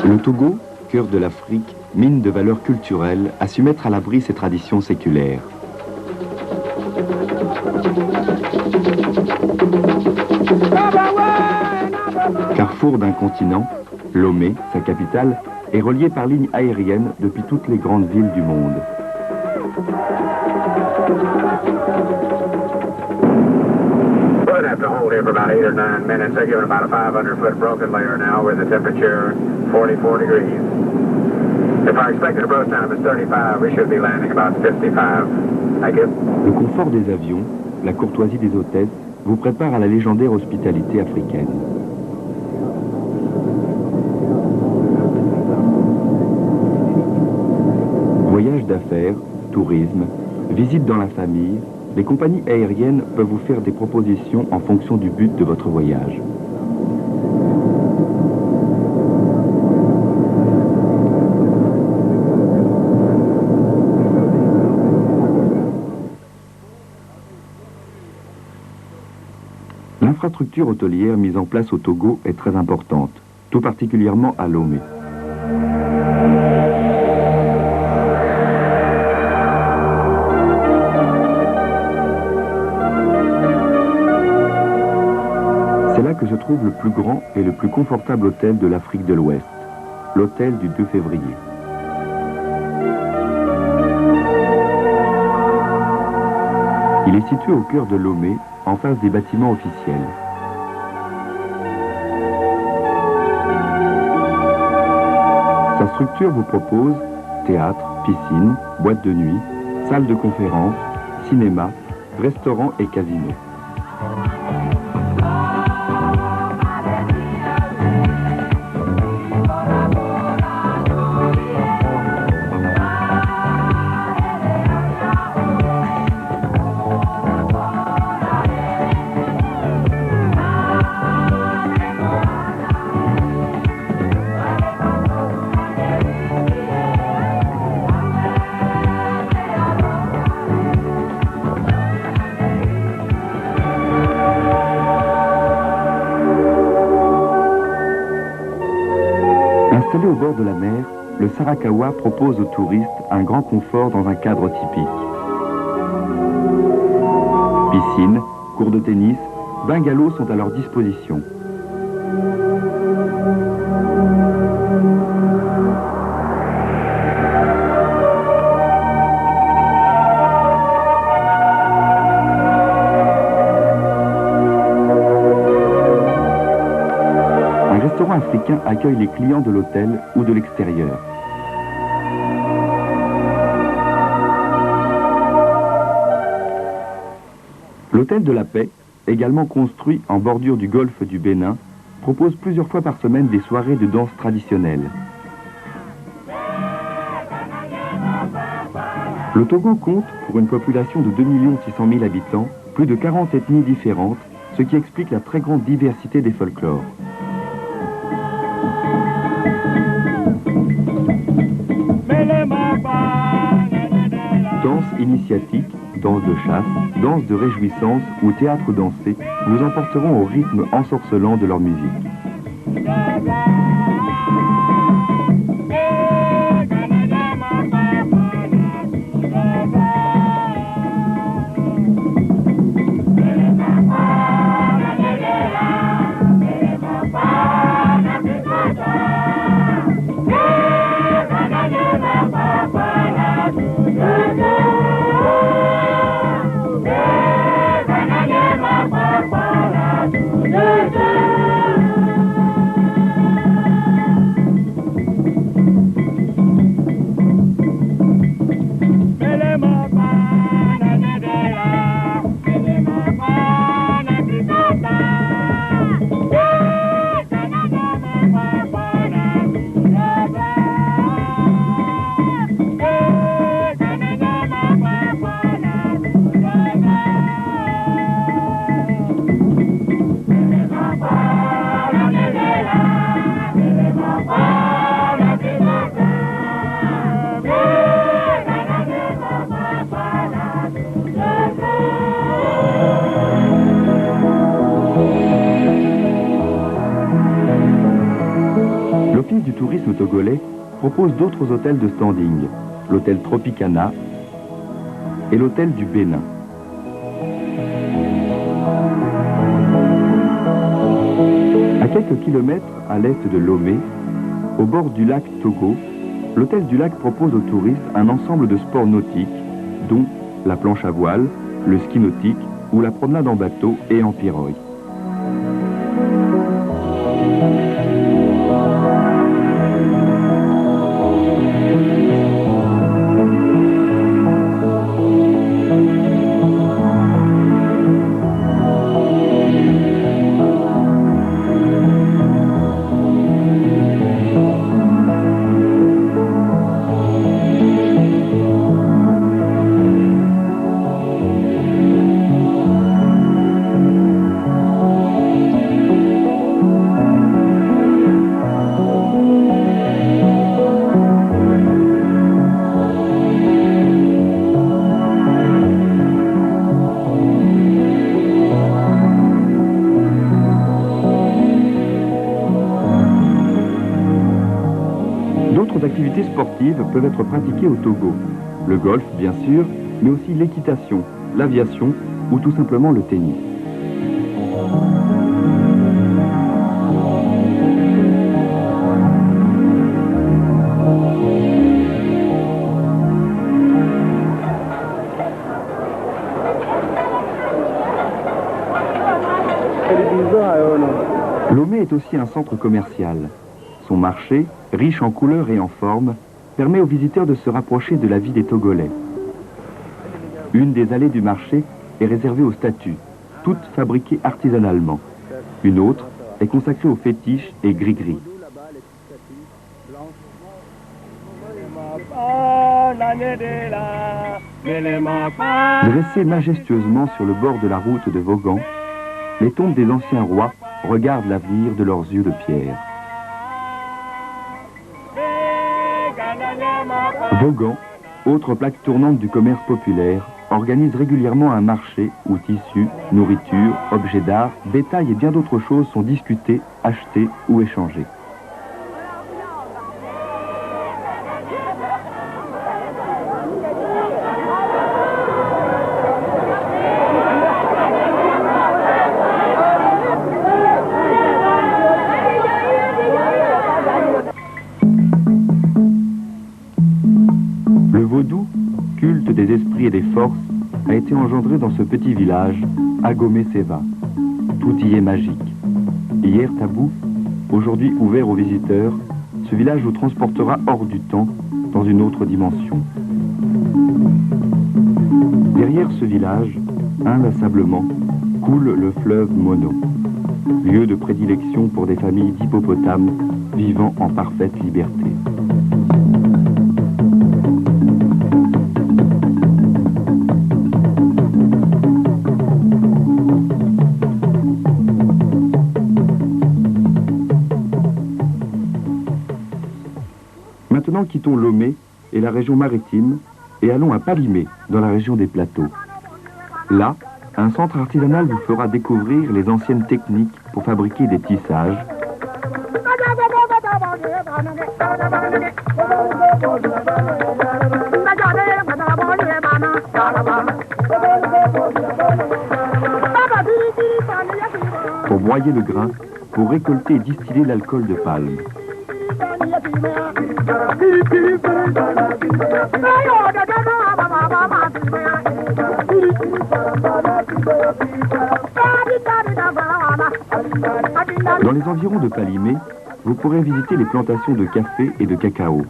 Le Togo, cœur de l'Afrique, mine de valeurs culturelles, a su mettre à l'abri ses traditions séculaires. Carrefour d'un continent, Lomé, sa capitale, est reliée par ligne aérienne depuis toutes les grandes villes du monde. We're going to have to hold here for about 8 or 9 minutes. They're giving about a 500-foot broken layer now with the temperature 44 degrees. If our expected approach time is 35, we should be landing about 55. Thank you. Le confort des avions, la courtoisie des hôtesses, vous prépare à la légendaire hospitalité africaine. Voyages d'affaires, tourisme, visite dans la famille, les compagnies aériennes peuvent vous faire des propositions en fonction du but de votre voyage. L'infrastructure hôtelière mise en place au Togo est très importante, tout particulièrement à Lomé. C'est là que se trouve le plus grand et le plus confortable hôtel de l'Afrique de l'Ouest, l'hôtel du 2 février. Il est situé au cœur de Lomé, en face des bâtiments officiels. Sa structure vous propose théâtre, piscine, boîte de nuit, salle de conférence, cinéma, restaurant et casino. Installé au bord de la mer, le Sarakawa propose aux touristes un grand confort dans un cadre typique. Piscine, cours de tennis, bungalows sont à leur disposition. Un restaurant africain accueille les clients de l'hôtel ou de l'extérieur. L'hôtel de la Paix, également construit en bordure du golfe du Bénin, propose plusieurs fois par semaine des soirées de danse traditionnelle. Le Togo compte, pour une population de 2 600 000 habitants, plus de 40 ethnies différentes, ce qui explique la très grande diversité des folklores. Danse initiatique, danse de chasse, danse de réjouissance ou théâtre dansé vous emporteront au rythme ensorcelant de leur musique. L'Office du tourisme togolais propose d'autres hôtels de standing, l'hôtel Tropicana et l'hôtel du Bénin. À quelques kilomètres à l'est de Lomé, au bord du lac Togo, l'hôtel du lac propose aux touristes un ensemble de sports nautiques, dont la planche à voile, le ski nautique ou la promenade en bateau et en pirogue. D'autres activités sportives peuvent être pratiquées au Togo. Le golf, bien sûr, mais aussi l'équitation, l'aviation ou tout simplement le tennis. Lomé est aussi un centre commercial. Son marché, riche en couleurs et en formes, permet aux visiteurs de se rapprocher de la vie des Togolais. Une des allées du marché est réservée aux statues, toutes fabriquées artisanalement. Une autre est consacrée aux fétiches et gris-gris. Dressées majestueusement sur le bord de la route de Vaughan, les tombes des anciens rois regardent l'avenir de leurs yeux de pierre. Vaughan, autre plaque tournante du commerce populaire, organise régulièrement un marché où tissus, nourriture, objets d'art, bétail et bien d'autres choses sont discutés, achetés ou échangés. Le vaudou, culte des esprits et des forces, a été engendré dans ce petit village, Agomé-Seva. Tout y est magique. Hier tabou, aujourd'hui ouvert aux visiteurs, ce village vous transportera hors du temps, dans une autre dimension. Derrière ce village, inlassablement, coule le fleuve Mono, lieu de prédilection pour des familles d'hippopotames vivant en parfaite liberté. Maintenant, quittons Lomé et la région maritime et allons à Palimé, dans la région des plateaux. Là, un centre artisanal vous fera découvrir les anciennes techniques pour fabriquer des tissages, pour broyer le grain, pour récolter et distiller l'alcool de palme. Dans les environs de Palimé, vous pourrez visiter les plantations de café et de cacao.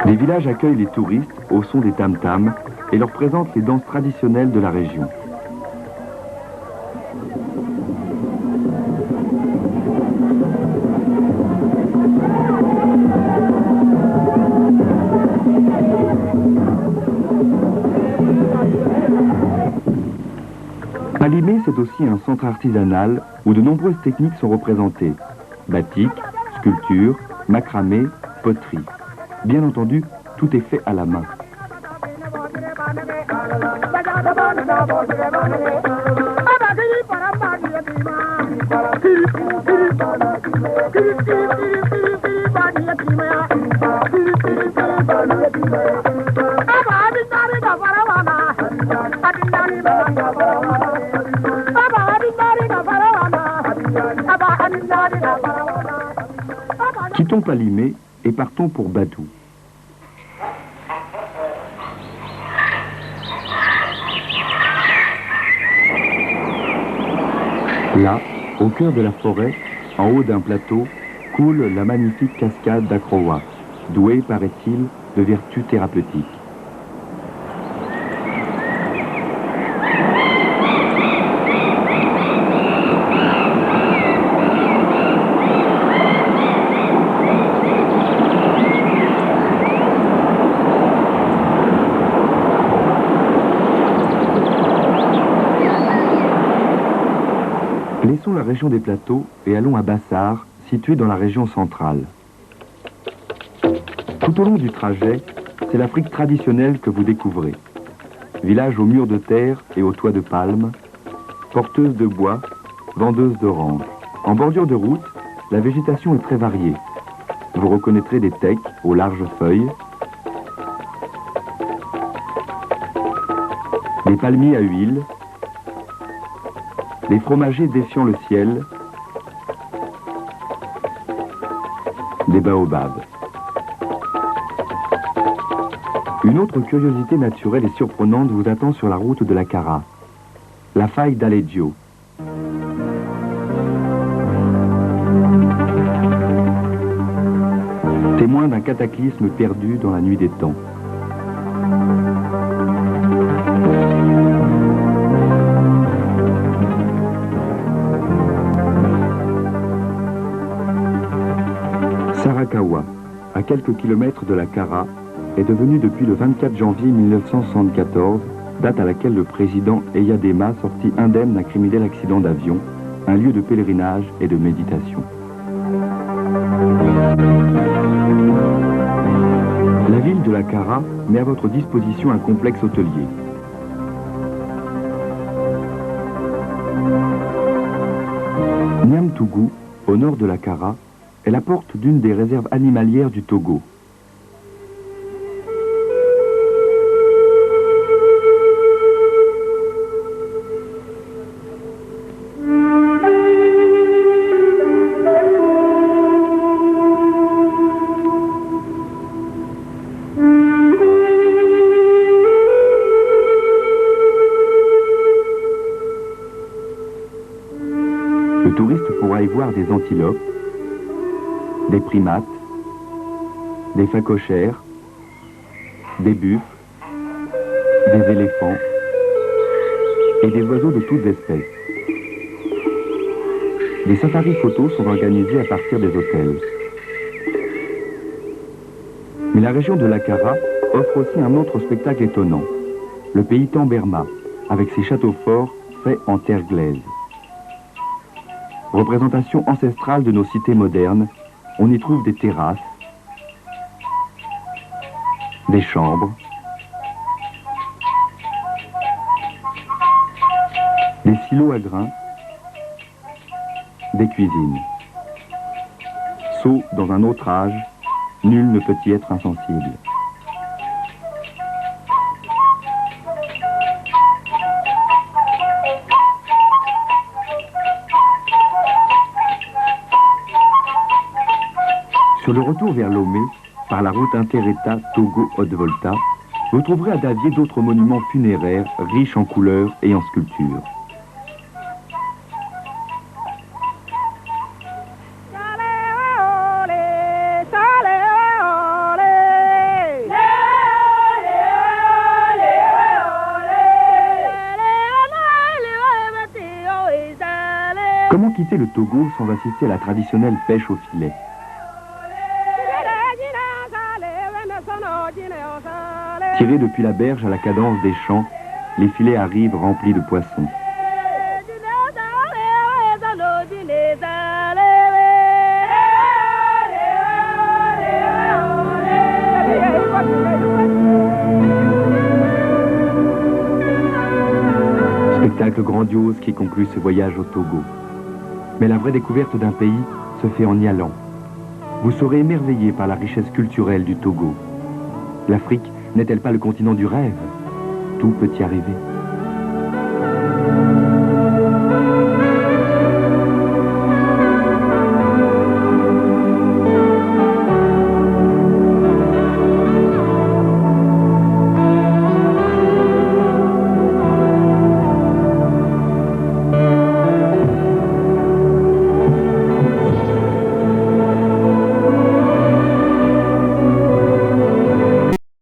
Les villages accueillent les touristes au son des tam-tams et leur présentent les danses traditionnelles de la région. Palimé, c'est aussi un centre artisanal où de nombreuses techniques sont représentées. Batik, sculpture, macramé, poterie. Bien entendu, tout est fait à la main. Quittons Palimé et partons pour Badou. Là, au cœur de la forêt, en haut d'un plateau, coule la magnifique cascade d'Akrowa, douée, paraît-il, de vertus thérapeutiques. Laissons la région des plateaux et allons à Bassar, situé dans la région centrale. Tout au long du trajet, c'est l'Afrique traditionnelle que vous découvrez. Village aux murs de terre et aux toits de palmes, porteuse de bois, vendeuse d'oranges. En bordure de route, la végétation est très variée. Vous reconnaîtrez des tecs aux larges feuilles, des palmiers à huile, des fromagers défiant le ciel, des baobabs. Une autre curiosité naturelle et surprenante vous attend sur la route de la Kara, la faille d'Aledio. Témoin d'un cataclysme perdu dans la nuit des temps. Sarakawa, à quelques kilomètres de la Kara, est devenu depuis le 24 janvier 1974, date à laquelle le président Eyadema sortit indemne d'un criminel accident d'avion, un lieu de pèlerinage et de méditation. La ville de la Kara met à votre disposition un complexe hôtelier. Niamtougou, au nord de la Kara, est la porte d'une des réserves animalières du Togo. Le touriste pourra y voir des antilopes, des primates, des phacochères, des buffles, des éléphants et des oiseaux de toutes espèces. Des safaris photos sont organisés à partir des hôtels. Mais la région de la Kara offre aussi un autre spectacle étonnant, le pays Tamberma, avec ses châteaux forts faits en terre glaise. Représentation ancestrale de nos cités modernes, on y trouve des terrasses, des chambres, des silos à grains, des cuisines. Saut dans un autre âge, nul ne peut y être insensible. Sur le retour vers Lomé, par la route inter-État Togo-Haute-Volta, vous trouverez à Davier d'autres monuments funéraires riches en couleurs et en sculptures. Comment quitter le Togo sans assister à la traditionnelle pêche au filet ? Tirés depuis la berge à la cadence des champs, les filets arrivent remplis de poissons. spectacle grandiose qui conclut ce voyage au Togo. Mais la vraie découverte d'un pays se fait en y allant. Vous serez émerveillé par la richesse culturelle du Togo. L'Afrique n'est-elle pas le continent du rêve? Tout peut y arriver.